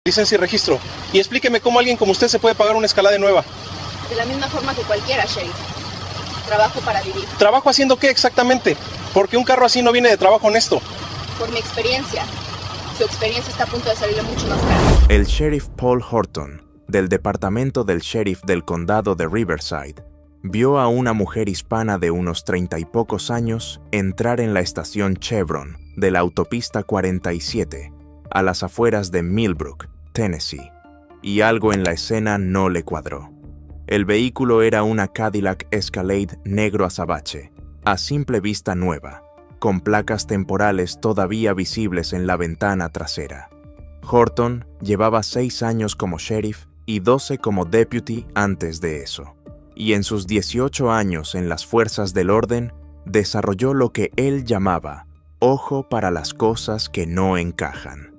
Licencia y registro. Y explíqueme cómo alguien como usted se puede pagar una Escalade nueva. De la misma forma que cualquiera, Sheriff. Trabajo para vivir. ¿Trabajo haciendo qué exactamente? Porque un carro así no viene de trabajo honesto. Por mi experiencia. Su experiencia está a punto de salirle mucho más caro. El sheriff Paul Horton, del departamento del sheriff del condado de Riverside, vio a una mujer hispana de unos 30 y pocos años entrar en la estación Chevron de la autopista 47, a las afueras de Millbrook, Tennessee, y algo en la escena no le cuadró. El vehículo era una Cadillac Escalade negro azabache, a simple vista nueva, con placas temporales todavía visibles en la ventana trasera. Horton llevaba 6 años como sheriff y 12 como deputy antes de eso, y en sus 18 años en las fuerzas del orden, desarrolló lo que él llamaba ojo para las cosas que no encajan.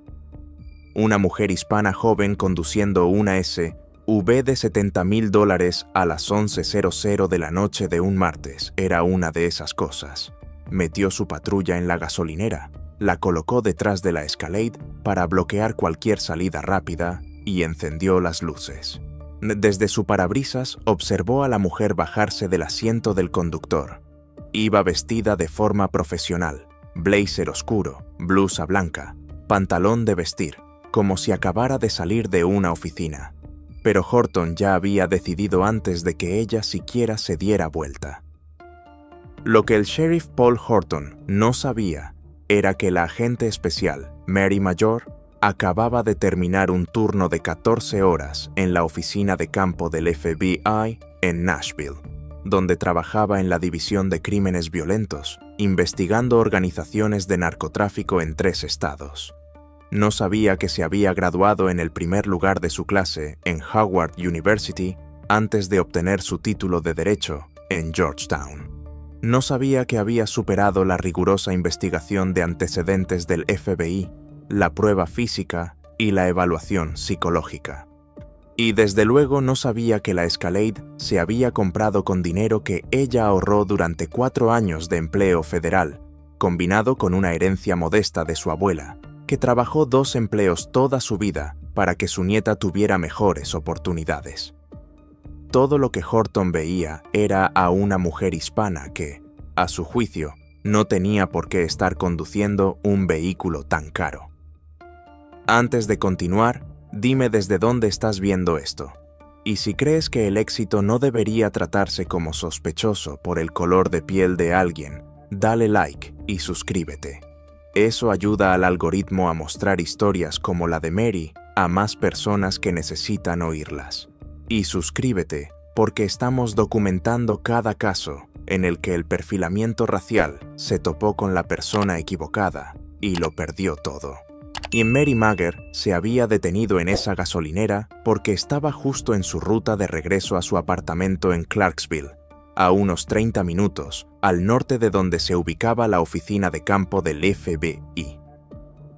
Una mujer hispana joven conduciendo una SUV de $70,000 a las 11:00 de la noche de un martes era una de esas cosas. Metió su patrulla en la gasolinera, la colocó detrás de la Escalade para bloquear cualquier salida rápida y encendió las luces. Desde su parabrisas observó a la mujer bajarse del asiento del conductor. Iba vestida de forma profesional, blazer oscuro, blusa blanca, pantalón de vestir, como si acabara de salir de una oficina. Pero Horton ya había decidido antes de que ella siquiera se diera vuelta. Lo que el sheriff Paul Horton no sabía era que la agente especial, Mary Major, acababa de terminar un turno de 14 horas en la oficina de campo del FBI en Nashville, donde trabajaba en la División de Crímenes Violentos, investigando organizaciones de narcotráfico en 3 estados. No sabía que se había graduado en el primer lugar de su clase en Howard University antes de obtener su título de Derecho en Georgetown. No sabía que había superado la rigurosa investigación de antecedentes del FBI, la prueba física y la evaluación psicológica. Y desde luego no sabía que la Escalade se había comprado con dinero que ella ahorró durante 4 años de empleo federal, combinado con una herencia modesta de su abuela, que trabajó 2 empleos toda su vida para que su nieta tuviera mejores oportunidades. Todo lo que Horton veía era a una mujer hispana que, a su juicio, no tenía por qué estar conduciendo un vehículo tan caro. Antes de continuar, dime desde dónde estás viendo esto. Y si crees que el éxito no debería tratarse como sospechoso por el color de piel de alguien, dale like y suscríbete. Eso ayuda al algoritmo a mostrar historias como la de Mary a más personas que necesitan oírlas. Y suscríbete porque estamos documentando cada caso en el que el perfilamiento racial se topó con la persona equivocada y lo perdió todo. Y Mary Mager se había detenido en esa gasolinera porque estaba justo en su ruta de regreso a su apartamento en Clarksville, a unos 30 minutos al norte de donde se ubicaba la oficina de campo del FBI.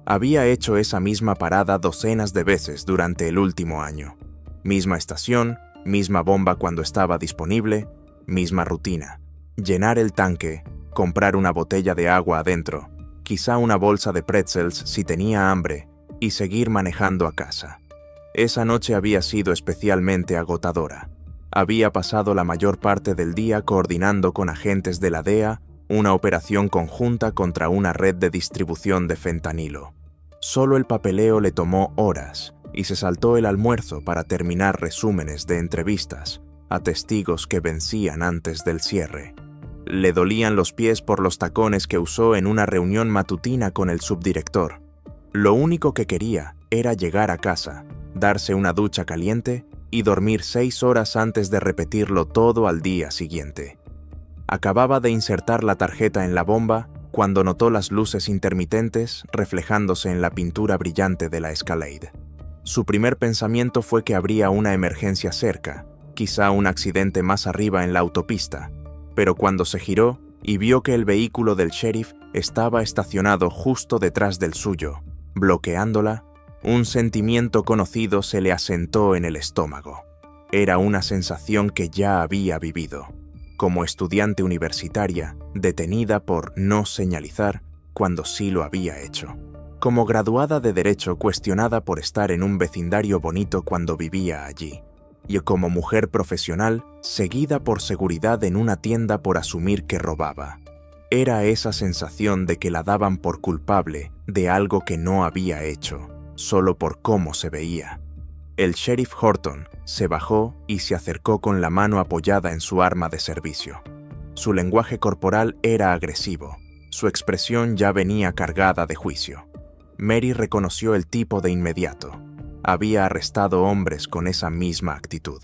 Había hecho esa misma parada docenas de veces durante el último año. Misma estación, misma bomba cuando estaba disponible, misma rutina. Llenar el tanque, comprar una botella de agua adentro, quizá una bolsa de pretzels si tenía hambre, y seguir manejando a casa. Esa noche había sido especialmente agotadora. Había pasado la mayor parte del día coordinando con agentes de la DEA una operación conjunta contra una red de distribución de fentanilo. Solo el papeleo le tomó horas y se saltó el almuerzo para terminar resúmenes de entrevistas a testigos que vencían antes del cierre. Le dolían los pies por los tacones que usó en una reunión matutina con el subdirector. Lo único que quería era llegar a casa, darse una ducha caliente y dormir 6 horas antes de repetirlo todo al día siguiente. Acababa de insertar la tarjeta en la bomba cuando notó las luces intermitentes reflejándose en la pintura brillante de la Escalade. Su primer pensamiento fue que habría una emergencia cerca, quizá un accidente más arriba en la autopista, pero cuando se giró y vio que el vehículo del sheriff estaba estacionado justo detrás del suyo, bloqueándola, un sentimiento conocido se le asentó en el estómago. Era una sensación que ya había vivido, como estudiante universitaria detenida por no señalizar cuando sí lo había hecho. Como graduada de Derecho cuestionada por estar en un vecindario bonito cuando vivía allí, y como mujer profesional seguida por seguridad en una tienda por asumir que robaba. Era esa sensación de que la daban por culpable de algo que no había hecho, solo por cómo se veía. El sheriff Horton se bajó y se acercó con la mano apoyada en su arma de servicio. Su lenguaje corporal era agresivo, su expresión ya venía cargada de juicio. Mary reconoció el tipo de inmediato. Había arrestado hombres con esa misma actitud,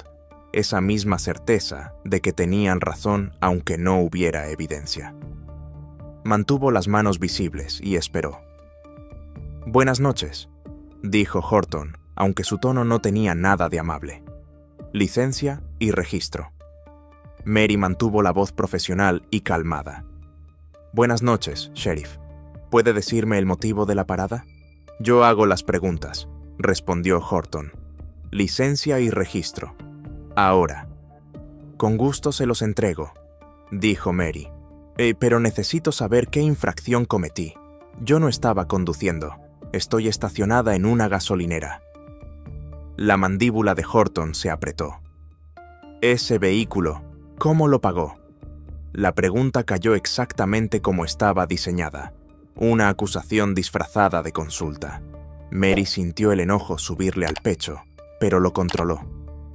esa misma certeza de que tenían razón aunque no hubiera evidencia. Mantuvo las manos visibles y esperó. «Buenas noches», dijo Horton, aunque su tono no tenía nada de amable. «Licencia y registro». Mary mantuvo la voz profesional y calmada. «Buenas noches, sheriff. ¿Puede decirme el motivo de la parada?» «Yo hago las preguntas», respondió Horton. «Licencia y registro. Ahora». «Con gusto se los entrego», dijo Mary. «Pero necesito saber qué infracción cometí. Yo no estaba conduciendo. Estoy estacionada en una gasolinera». La mandíbula de Horton se apretó. «Ese vehículo, ¿cómo lo pagó?» La pregunta cayó exactamente como estaba diseñada. Una acusación disfrazada de consulta. Mary sintió el enojo subirle al pecho, pero lo controló.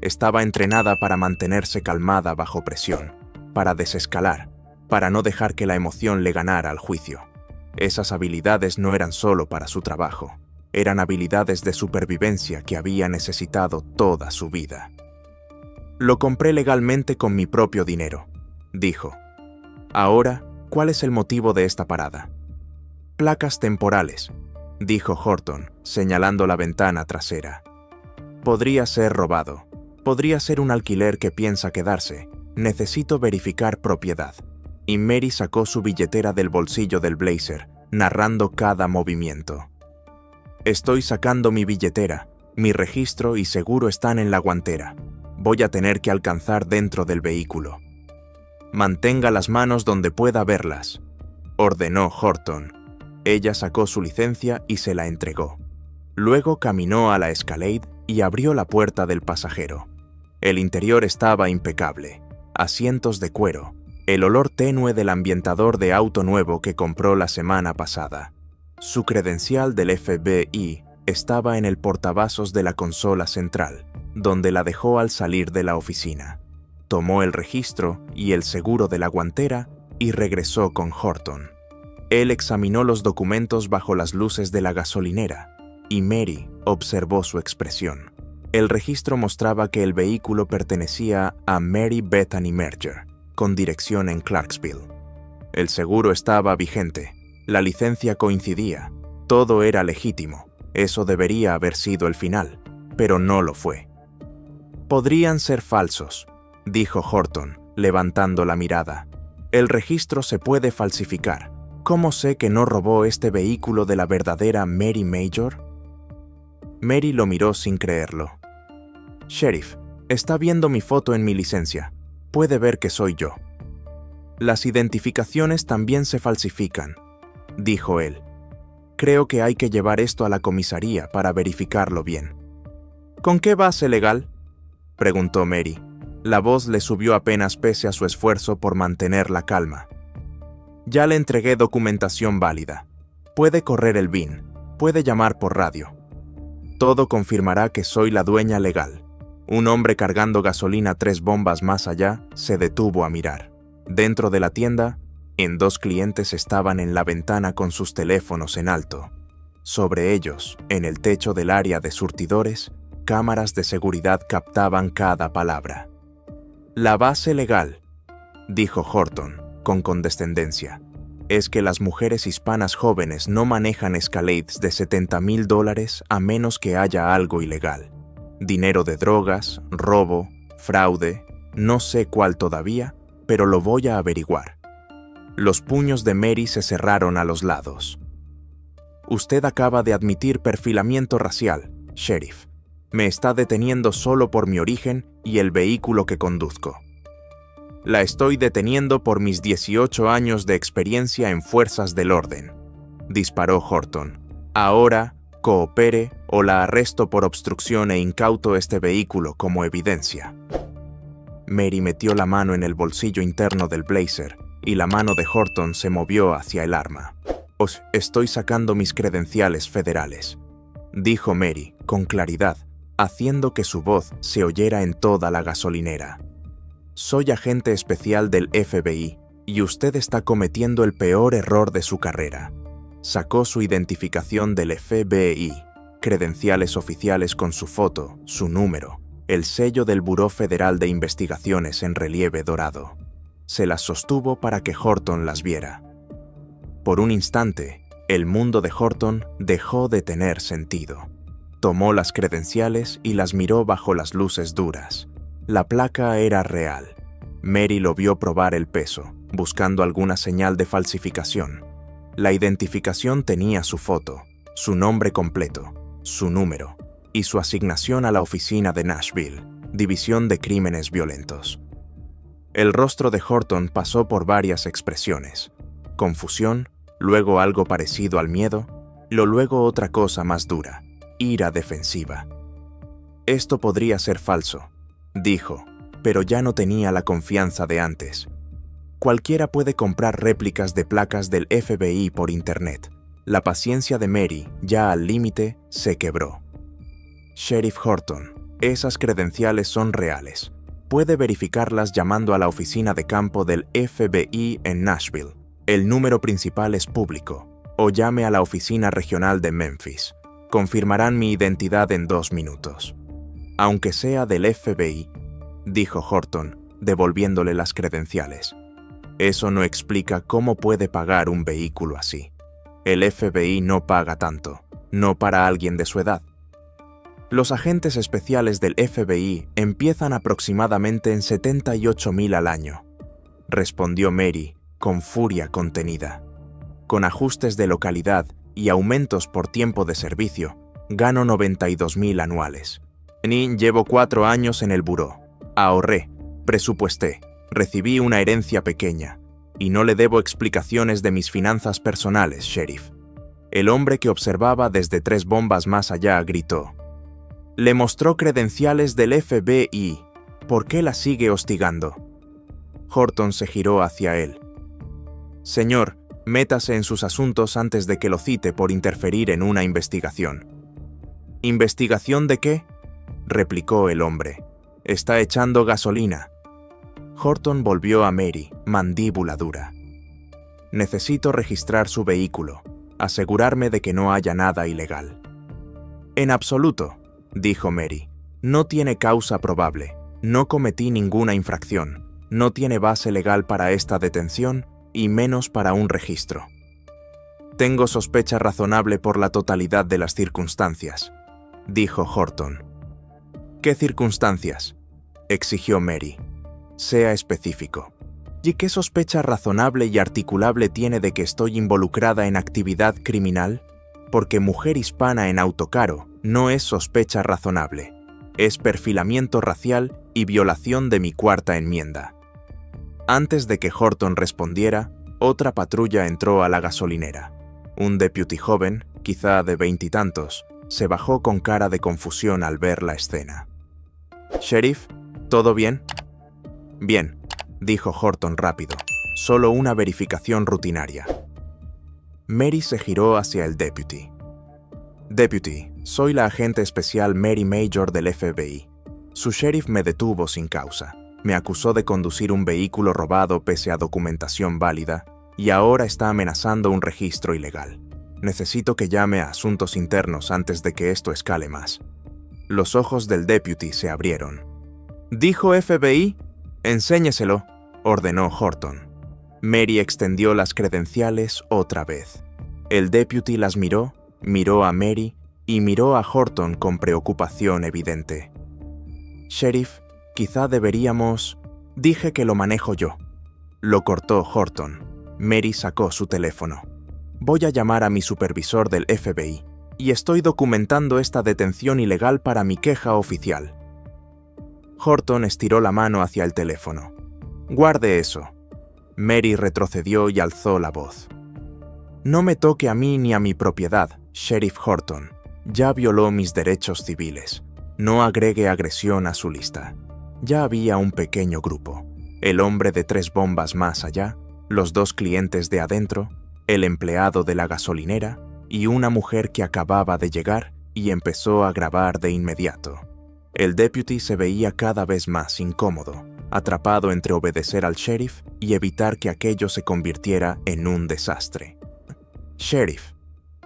Estaba entrenada para mantenerse calmada bajo presión, para desescalar, para no dejar que la emoción le ganara al juicio. Esas habilidades no eran solo para su trabajo, eran habilidades de supervivencia que había necesitado toda su vida. «Lo compré legalmente con mi propio dinero», dijo. «Ahora, ¿cuál es el motivo de esta parada?» «Placas temporales», dijo Horton, señalando la ventana trasera. «Podría ser robado. Podría ser un alquiler que piensa quedarse. Necesito verificar propiedad». Y Mary sacó su billetera del bolsillo del blazer, narrando cada movimiento. «Estoy sacando mi billetera. Mi registro y seguro están en la guantera. Voy a tener que alcanzar dentro del vehículo». «Mantenga las manos donde pueda verlas», ordenó Horton. Ella sacó su licencia y se la entregó. Luego caminó a la Escalade y abrió la puerta del pasajero. El interior estaba impecable. Asientos de cuero, el olor tenue del ambientador de auto nuevo que compró la semana pasada. Su credencial del FBI estaba en el portavasos de la consola central, donde la dejó al salir de la oficina. Tomó el registro y el seguro de la guantera y regresó con Horton. Él examinó los documentos bajo las luces de la gasolinera y Mary observó su expresión. El registro mostraba que el vehículo pertenecía a Mary Bethany Merger, con dirección en Clarksville. El seguro estaba vigente, la licencia coincidía, todo era legítimo. Eso debería haber sido el final, pero no lo fue. «Podrían ser falsos», dijo Horton, levantando la mirada. «El registro se puede falsificar. ¿Cómo sé que no robó este vehículo de la verdadera Mary Major?» Mary lo miró sin creerlo. «Sheriff, está viendo mi foto en mi licencia. Puede ver que soy yo». «Las identificaciones también se falsifican», dijo él. «Creo que hay que llevar esto a la comisaría para verificarlo bien». «¿Con qué base legal?», preguntó Mary. La voz le subió apenas pese a su esfuerzo por mantener la calma. «Ya le entregué documentación válida. Puede correr el BIN, puede llamar por radio. Todo confirmará que soy la dueña legal». Un hombre cargando gasolina 3 bombas más allá se detuvo a mirar. Dentro de la tienda, 2 clientes estaban en la ventana con sus teléfonos en alto. Sobre ellos, en el techo del área de surtidores, cámaras de seguridad captaban cada palabra. «La base legal», dijo Horton, con condescendencia, «es que las mujeres hispanas jóvenes no manejan Escalades de $70,000 a menos que haya algo ilegal. Dinero de drogas, robo, fraude, no sé cuál todavía, pero lo voy a averiguar». Los puños de Mary se cerraron a los lados. «Usted acaba de admitir perfilamiento racial, sheriff. Me está deteniendo solo por mi origen y el vehículo que conduzco». «La estoy deteniendo por mis 18 años de experiencia en fuerzas del orden», disparó Horton, Ahora, coopere o la arresto por obstrucción e incauto este vehículo como evidencia. Mary metió la mano en el bolsillo interno del blazer y la mano de Horton se movió hacia el arma. «Os estoy sacando mis credenciales federales», dijo Mary con claridad, haciendo que su voz se oyera en toda la gasolinera. «Soy agente especial del FBI y usted está cometiendo el peor error de su carrera». Sacó su identificación del FBI, credenciales oficiales con su foto, su número, el sello del Buró Federal de Investigaciones en relieve dorado. Se las sostuvo para que Horton las viera. Por un instante, el mundo de Horton dejó de tener sentido. Tomó las credenciales y las miró bajo las luces duras. La placa era real. Mary lo vio probar el peso, buscando alguna señal de falsificación. La identificación tenía su foto, su nombre completo, su número y su asignación a la oficina de Nashville, División de Crímenes Violentos. El rostro de Horton pasó por varias expresiones: confusión, luego algo parecido al miedo, luego otra cosa más dura, ira defensiva. «Esto podría ser falso», dijo, pero ya no tenía la confianza de antes. Cualquiera puede comprar réplicas de placas del FBI por internet. La paciencia de Mary, ya al límite, se quebró. «Sheriff Horton, esas credenciales son reales. Puede verificarlas llamando a la oficina de campo del FBI en Nashville. El número principal es público. O llame a la oficina regional de Memphis. Confirmarán mi identidad en 2 minutos». «Aunque sea del FBI», dijo Horton, devolviéndole las credenciales. «Eso no explica cómo puede pagar un vehículo así. El FBI no paga tanto, no para alguien de su edad». «Los agentes especiales del FBI empiezan aproximadamente en $78,000 al año», respondió Mary con furia contenida. «Con ajustes de localidad y aumentos por tiempo de servicio, gano $92,000 anuales. Llevo 4 años en el buró. Ahorré, presupuesté. Recibí una herencia pequeña, y no le debo explicaciones de mis finanzas personales, sheriff». El hombre que observaba desde 3 bombas más allá gritó: «Le mostró credenciales del FBI. ¿Por qué la sigue hostigando?» Horton se giró hacia él. «Señor, métase en sus asuntos antes de que lo cite por interferir en una investigación». «¿Investigación de qué?», replicó el hombre. «Está echando gasolina». Horton volvió a Mary, mandíbula dura. «Necesito registrar su vehículo, asegurarme de que no haya nada ilegal». «En absoluto», dijo Mary. «No tiene causa probable, no cometí ninguna infracción, no tiene base legal para esta detención y menos para un registro». «Tengo sospecha razonable por la totalidad de las circunstancias», dijo Horton. «¿Qué circunstancias?», exigió Mary. «Sea específico. ¿Y qué sospecha razonable y articulable tiene de que estoy involucrada en actividad criminal? Porque mujer hispana en autocaro no es sospecha razonable. Es perfilamiento racial y violación de mi 4ª enmienda». Antes de que Horton respondiera, otra patrulla entró a la gasolinera. Un deputy joven, quizá de 20 y tantos, se bajó con cara de confusión al ver la escena. «Sheriff, ¿todo bien?» «Bien», dijo Horton rápido. «Solo una verificación rutinaria». Mary se giró hacia el deputy. «Deputy, soy la agente especial Mary Major del FBI. Su sheriff me detuvo sin causa. Me acusó de conducir un vehículo robado pese a documentación válida y ahora está amenazando un registro ilegal. Necesito que llame a Asuntos Internos antes de que esto escale más». Los ojos del deputy se abrieron. «¿Dijo FBI? Enséñeselo», ordenó Horton. Mary extendió las credenciales otra vez. El deputy las miró a Mary y miró a Horton con preocupación evidente. «Sheriff, quizá deberíamos...». «Dije que lo manejo yo», lo cortó Horton. Mary sacó su teléfono. «Voy a llamar a mi supervisor del FBI y estoy documentando esta detención ilegal para mi queja oficial». Horton estiró la mano hacia el teléfono. «Guarde eso». Mary retrocedió y alzó la voz. «No me toque a mí ni a mi propiedad, Sheriff Horton ya violó mis derechos civiles. No agregue agresión a su lista. Ya había un pequeño grupo. El hombre de 3 bombas más allá, los 2 clientes de adentro, el empleado de la gasolinera y una mujer que acababa de llegar y empezó a grabar de inmediato. El deputy se veía cada vez más incómodo, atrapado entre obedecer al sheriff y evitar que aquello se convirtiera en un desastre. «Sheriff»,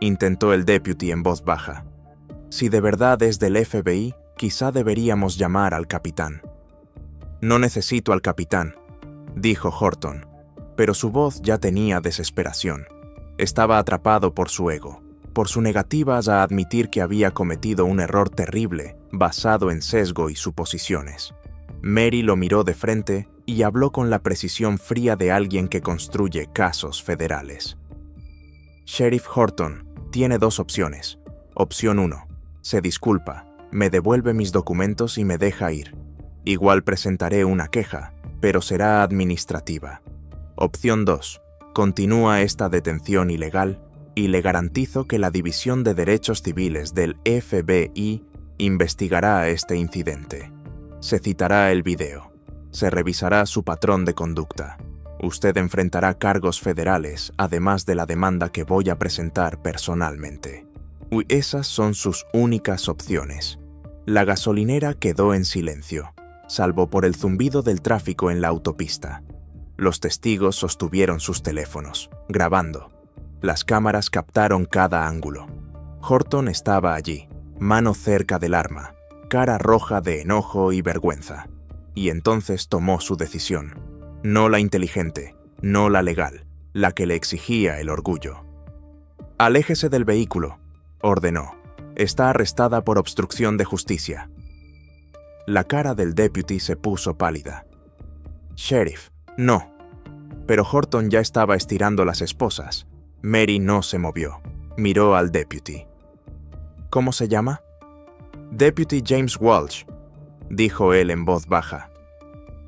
intentó el deputy en voz baja, «si de verdad es del FBI, quizá deberíamos llamar al capitán». «No necesito al capitán», dijo Horton, pero su voz ya tenía desesperación. Estaba atrapado por su ego, por su negativa a admitir que había cometido un error terrible basado en sesgo y suposiciones. Mary lo miró de frente y habló con la precisión fría de alguien que construye casos federales. «Sheriff Horton, tiene 2 opciones. Opción 1. Se disculpa, me devuelve mis documentos y me deja ir. Igual presentaré una queja, pero será administrativa. Opción 2. Continúa esta detención ilegal y le garantizo que la División de Derechos Civiles del FBI investigará este incidente. Se citará el video. Se revisará su patrón de conducta. Usted enfrentará cargos federales, además de la demanda que voy a presentar personalmente». Esas son sus únicas opciones. La gasolinera quedó en silencio, salvo por el zumbido del tráfico en la autopista. Los testigos sostuvieron sus teléfonos, grabando. Las cámaras captaron cada ángulo. Horton estaba allí, mano cerca del arma, cara roja de enojo y vergüenza. Y entonces tomó su decisión. No la inteligente, no la legal, la que le exigía el orgullo. «Aléjese del vehículo», ordenó. «Está arrestada por obstrucción de justicia». La cara del deputy se puso pálida. «Sheriff, no». Pero Horton ya estaba estirando las esposas. Mary no se movió. Miró al deputy. «¿Cómo se llama?» «Deputy James Walsh», dijo él en voz baja.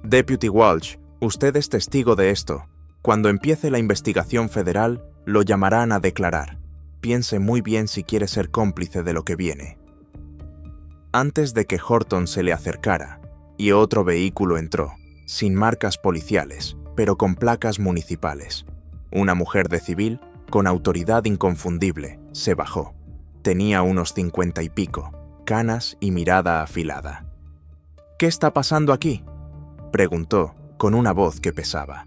«Deputy Walsh, usted es testigo de esto. Cuando empiece la investigación federal, lo llamarán a declarar. Piense muy bien si quiere ser cómplice de lo que viene». Antes de que Horton se le acercara, y otro vehículo entró, sin marcas policiales, pero con placas municipales. Una mujer de civil, con autoridad inconfundible, se bajó. Tenía unos 50 y pico, canas y mirada afilada. «¿Qué está pasando aquí?», preguntó, con una voz que pesaba.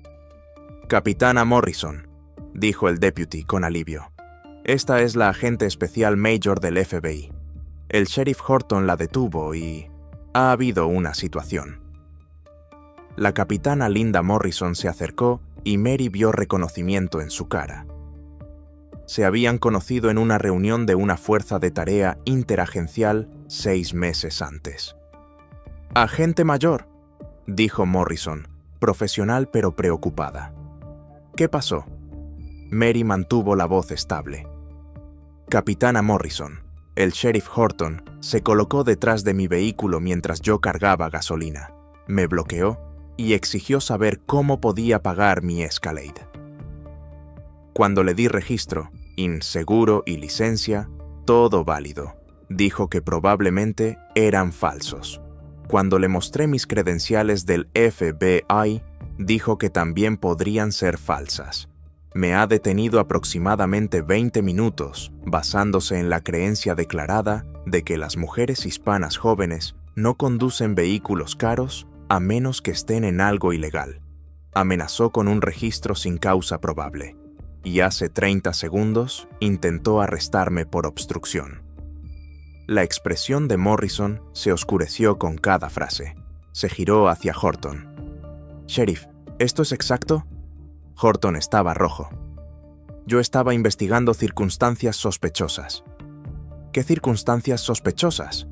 «Capitana Morrison», dijo el deputy con alivio. «Esta es la agente especial mayor del FBI. El sheriff Horton la detuvo y ha habido una situación». La capitana Linda Morrison se acercó y Mary vio reconocimiento en su cara. Se habían conocido en una reunión de una fuerza de tarea interagencial 6 meses antes. «Agente mayor», dijo Morrison, profesional pero preocupada. «¿Qué pasó?». Mary mantuvo la voz estable. «Capitana Morrison, el sheriff Horton se colocó detrás de mi vehículo mientras yo cargaba gasolina, me bloqueó y exigió saber cómo podía pagar mi Escalade. Cuando le di registro, seguro y licencia, todo válido, dijo que probablemente eran falsos. Cuando le mostré mis credenciales del FBI, dijo que también podrían ser falsas. Me ha detenido aproximadamente 20 minutos, basándose en la creencia declarada de que las mujeres hispanas jóvenes no conducen vehículos caros a menos que estén en algo ilegal. Amenazó con un registro sin causa probable, y hace 30 segundos intentó arrestarme por obstrucción. La expresión de Morrison se oscureció con cada frase. Se giró hacia Horton. «Sheriff, ¿esto es exacto?». Horton estaba rojo. «Yo estaba investigando circunstancias sospechosas». «¿Qué circunstancias sospechosas?»,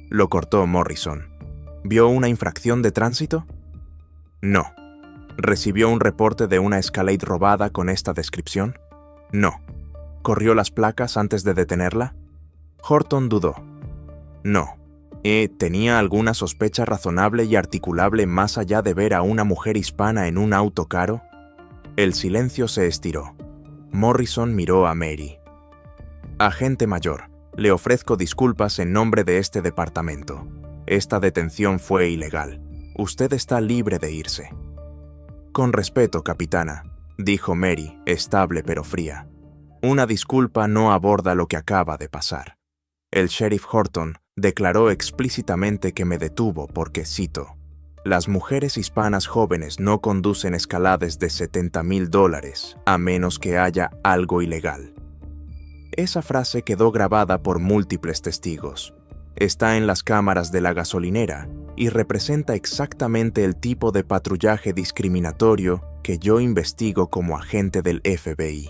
lo cortó Morrison. «¿Vio una infracción de tránsito?». «No». «¿Recibió un reporte de una Escalade robada con esta descripción?». «No». «¿Corrió las placas antes de detenerla?». Horton dudó. «No». ¿Tenía alguna sospecha razonable y articulable más allá de ver a una mujer hispana en un auto caro? El silencio se estiró. Morrison miró a Mary. Agente mayor, le ofrezco disculpas en nombre de este departamento. Esta detención fue ilegal. Usted está libre de irse. Con respeto, capitana, dijo Mary, estable pero fría. Una disculpa no aborda lo que acaba de pasar. El sheriff Horton declaró explícitamente que me detuvo porque, cito, las mujeres hispanas jóvenes no conducen escalades de $70,000 a menos que haya algo ilegal. Esa frase quedó grabada por múltiples testigos. Está en las cámaras de la gasolinera y representa exactamente el tipo de patrullaje discriminatorio que yo investigo como agente del FBI.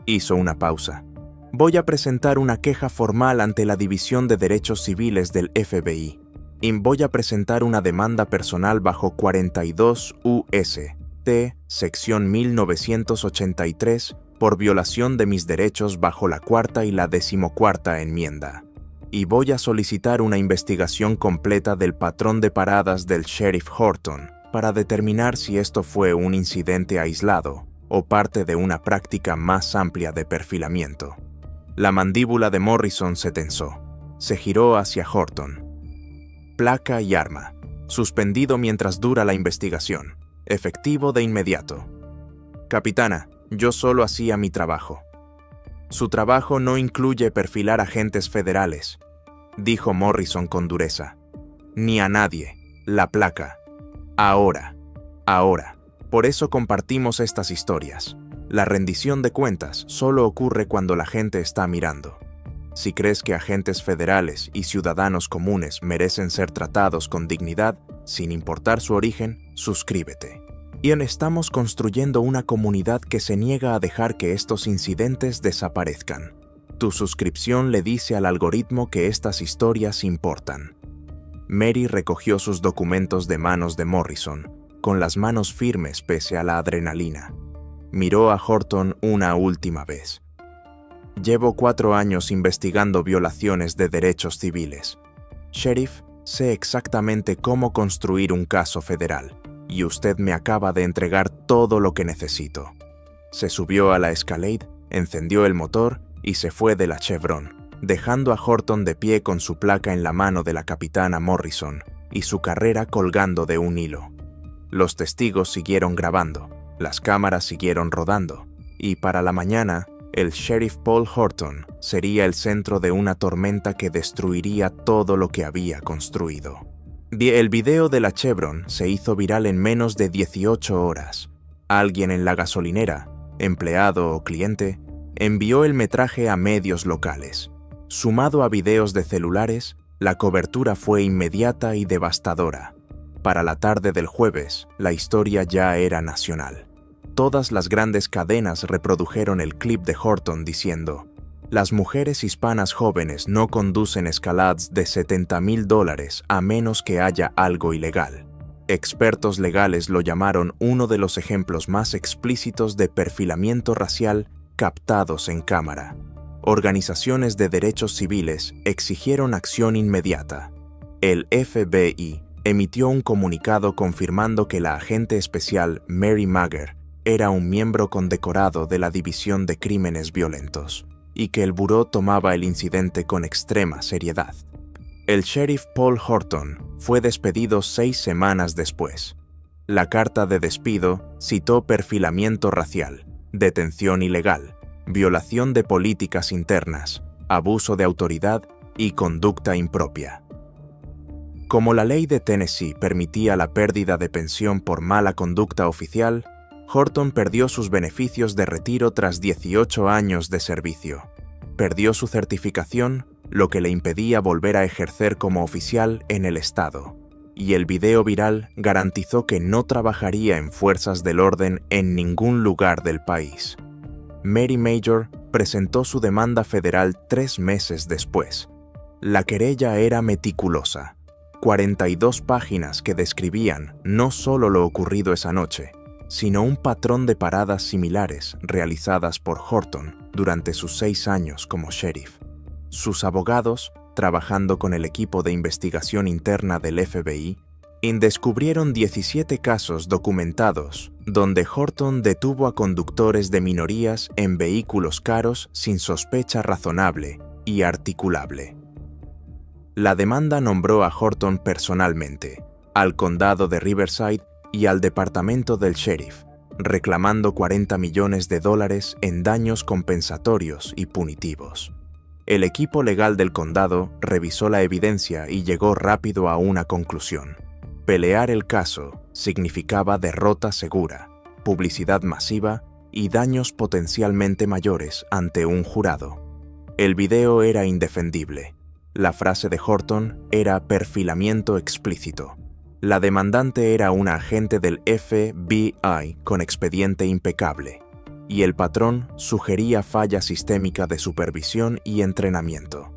Hizo una pausa. Voy a presentar una queja formal ante la División de Derechos Civiles del FBI. Y voy a presentar una demanda personal bajo 42 U.S.T. sección 1983 por violación de mis derechos bajo la cuarta y la 14ª enmienda. Y voy a solicitar una investigación completa del patrón de paradas del sheriff Horton para determinar si esto fue un incidente aislado o parte de una práctica más amplia de perfilamiento. La mandíbula de Morrison se tensó. Se giró hacia Horton. Placa y arma. Suspendido mientras dura la investigación. Efectivo de inmediato. Capitana, yo solo hacía mi trabajo. Su trabajo no incluye perfilar agentes federales, dijo Morrison con dureza. Ni a nadie. La placa. Ahora. Por eso compartimos estas historias. La rendición de cuentas solo ocurre cuando la gente está mirando. Si crees que agentes federales y ciudadanos comunes merecen ser tratados con dignidad, sin importar su origen, suscríbete. Y estamos construyendo una comunidad que se niega a dejar que estos incidentes desaparezcan. Tu suscripción le dice al algoritmo que estas historias importan. Mary recogió sus documentos de manos de Morrison, con las manos firmes pese a la adrenalina. Miró a Horton una última vez. Llevo 4 años investigando violaciones de derechos civiles. Sheriff, sé exactamente cómo construir un caso federal, y usted me acaba de entregar todo lo que necesito. Se subió a la Escalade, encendió el motor y se fue de la Chevron, dejando a Horton de pie con su placa en la mano de la capitana Morrison y su carrera colgando de un hilo. Los testigos siguieron grabando, las cámaras siguieron rodando, y para la mañana, el sheriff Paul Horton sería el centro de una tormenta que destruiría todo lo que había construido. El video de la Chevron se hizo viral en menos de 18 horas. Alguien en la gasolinera, empleado o cliente, envió el metraje a medios locales. Sumado a videos de celulares, la cobertura fue inmediata y devastadora. Para la tarde del jueves, la historia ya era nacional. Todas las grandes cadenas reprodujeron el clip de Horton diciendo: las mujeres hispanas jóvenes no conducen escalades de $70,000 a menos que haya algo ilegal. Expertos legales lo llamaron uno de los ejemplos más explícitos de perfilamiento racial captados en cámara. Organizaciones de derechos civiles exigieron acción inmediata. El FBI emitió un comunicado confirmando que la agente especial Mary Magger era un miembro condecorado de la División de Crímenes Violentos y que el buró tomaba el incidente con extrema seriedad. El sheriff Paul Horton fue despedido 6 semanas después. La carta de despido citó perfilamiento racial, detención ilegal, violación de políticas internas, abuso de autoridad y conducta impropia. Como la ley de Tennessee permitía la pérdida de pensión por mala conducta oficial, Horton perdió sus beneficios de retiro tras 18 años de servicio. Perdió su certificación, lo que le impedía volver a ejercer como oficial en el estado, y el video viral garantizó que no trabajaría en fuerzas del orden en ningún lugar del país. Mary Major presentó su demanda federal 3 meses después. La querella era meticulosa. 42 páginas que describían no solo lo ocurrido esa noche, sino un patrón de paradas similares realizadas por Horton durante sus 6 años como sheriff. Sus abogados, trabajando con el equipo de investigación interna del FBI, Descubrieron 17 casos documentados donde Horton detuvo a conductores de minorías en vehículos caros sin sospecha razonable y articulable. La demanda nombró a Horton personalmente, al condado de Riverside y al departamento del sheriff, reclamando $40 millones en daños compensatorios y punitivos. El equipo legal del condado revisó la evidencia y llegó rápido a una conclusión. Pelear el caso significaba derrota segura, publicidad masiva y daños potencialmente mayores ante un jurado. El video era indefendible. La frase de Horton era perfilamiento explícito. La demandante era una agente del FBI con expediente impecable, y el patrón sugería falla sistémica de supervisión y entrenamiento.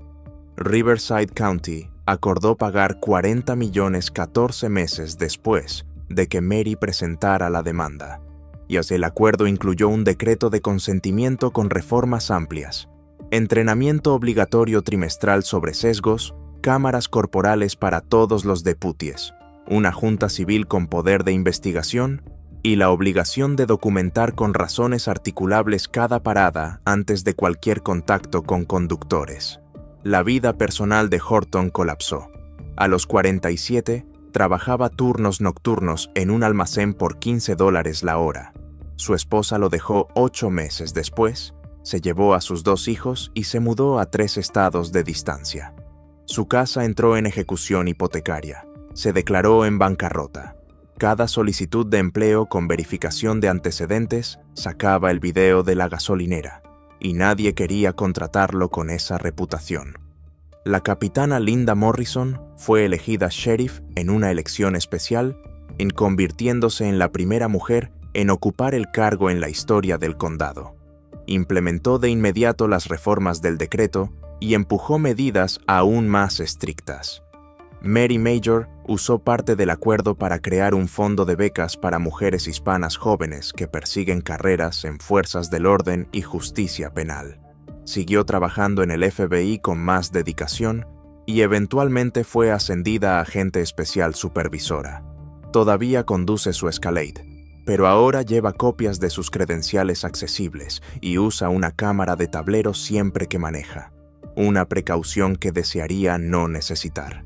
Riverside County acordó pagar $40 millones 14 meses después de que Mary presentara la demanda, y el acuerdo incluyó un decreto de consentimiento con reformas amplias, entrenamiento obligatorio trimestral sobre sesgos, cámaras corporales para todos los deputies, una junta civil con poder de investigación y la obligación de documentar con razones articulables cada parada antes de cualquier contacto con conductores. La vida personal de Horton colapsó. A los 47, trabajaba turnos nocturnos en un almacén por $15 la hora. Su esposa lo dejó 8 meses después, se llevó a sus 2 hijos y se mudó a 3 estados de distancia. Su casa entró en ejecución hipotecaria. Se declaró en bancarrota. Cada solicitud de empleo con verificación de antecedentes sacaba el video de la gasolinera, y nadie quería contratarlo con esa reputación. La capitana Linda Morrison fue elegida sheriff en una elección especial, convirtiéndose en la primera mujer en ocupar el cargo en la historia del condado. Implementó de inmediato las reformas del decreto y empujó medidas aún más estrictas. Mary Major usó parte del acuerdo para crear un fondo de becas para mujeres hispanas jóvenes que persiguen carreras en fuerzas del orden y justicia penal. Siguió trabajando en el FBI con más dedicación y eventualmente fue ascendida a agente especial supervisora. Todavía conduce su Escalade, pero ahora lleva copias de sus credenciales accesibles y usa una cámara de tablero siempre que maneja, una precaución que desearía no necesitar.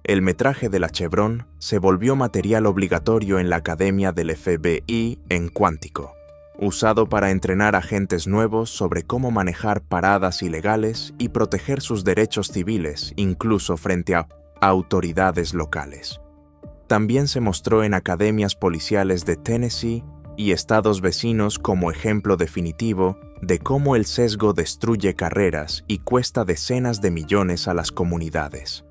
El metraje de la Chevron se volvió material obligatorio en la Academia del FBI en Quantico, usado para entrenar agentes nuevos sobre cómo manejar paradas ilegales y proteger sus derechos civiles, incluso frente a autoridades locales. También se mostró en academias policiales de Tennessee y estados vecinos como ejemplo definitivo de cómo el sesgo destruye carreras y cuesta decenas de millones a las comunidades.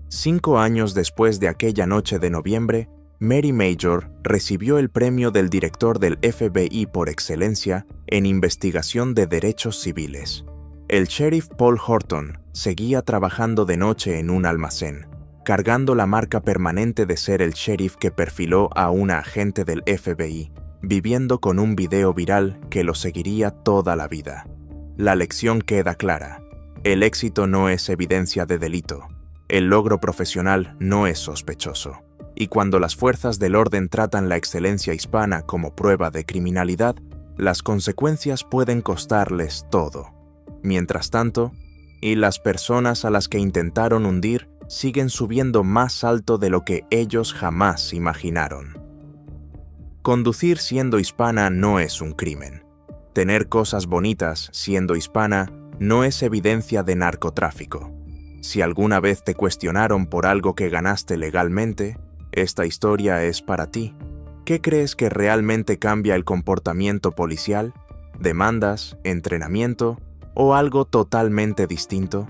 5 años después de aquella noche de noviembre, Mary Major recibió el premio del director del FBI por excelencia en investigación de derechos civiles. El sheriff Paul Horton seguía trabajando de noche en un almacén, cargando la marca permanente de ser el sheriff que perfiló a una agente del FBI, viviendo con un video viral que lo seguiría toda la vida. La lección queda clara: el éxito no es evidencia de delito. El logro profesional no es sospechoso, y cuando las fuerzas del orden tratan la excelencia hispana como prueba de criminalidad, las consecuencias pueden costarles todo. Mientras tanto, las personas a las que intentaron hundir siguen subiendo más alto de lo que ellos jamás imaginaron. Conducir siendo hispana no es un crimen. Tener cosas bonitas siendo hispana no es evidencia de narcotráfico. Si alguna vez te cuestionaron por algo que ganaste legalmente, esta historia es para ti. ¿Qué crees que realmente cambia el comportamiento policial? ¿Demandas, entrenamiento o algo totalmente distinto?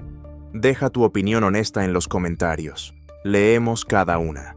Deja tu opinión honesta en los comentarios. Leemos cada una.